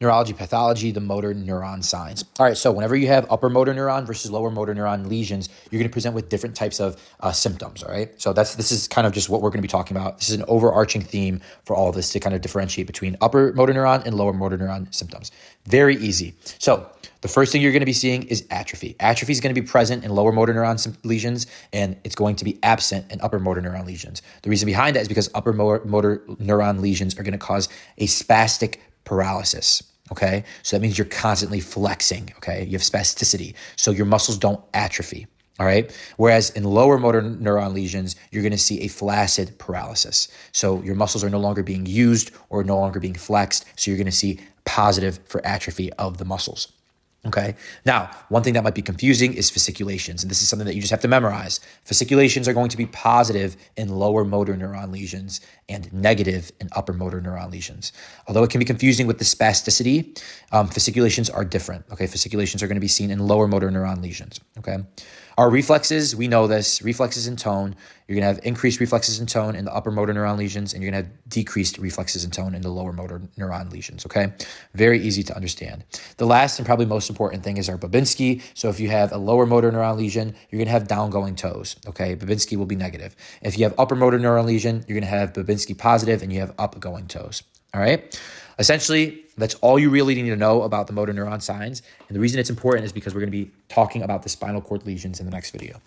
Neurology, pathology, the motor neuron signs. All right, so whenever you have upper motor neuron versus lower motor neuron lesions, you're going to present with different types of symptoms, all right? So this is kind of just what we're going to be talking about. This is an overarching theme for all of this to kind of differentiate between upper motor neuron and lower motor neuron symptoms. Very easy. So the first thing you're going to be seeing is atrophy. Atrophy is going to be present in lower motor neuron lesions, and it's going to be absent in upper motor neuron lesions. The reason behind that is because upper motor neuron lesions are going to cause a spastic paralysis. Okay, so that means you're constantly flexing. Okay, you have spasticity, so your muscles don't atrophy. All right, whereas in lower motor neuron lesions, you're going to see a flaccid paralysis. So your muscles are no longer being used or no longer being flexed. So you're going to see positive for atrophy of the muscles. Okay. Now, one thing that might be confusing is fasciculations, and this is something that you just have to memorize. Fasciculations are going to be positive in lower motor neuron lesions and negative in upper motor neuron lesions. Although it can be confusing with the spasticity, fasciculations are different. Okay. Fasciculations are going to be seen in lower motor neuron lesions. Okay. Our reflexes, we know this, reflexes in tone, you're going to have increased reflexes in tone in the upper motor neuron lesions, and you're going to have decreased reflexes in tone in the lower motor neuron lesions, okay? Very easy to understand. The last and probably most important thing is our Babinski. So if you have a lower motor neuron lesion, you're going to have downgoing toes, okay? Babinski will be negative. If you have upper motor neuron lesion, you're going to have Babinski positive, and you have upgoing toes, all right? Essentially, that's all you really need to know about the motor neuron signs. And the reason it's important is because we're going to be talking about the spinal cord lesions in the next video.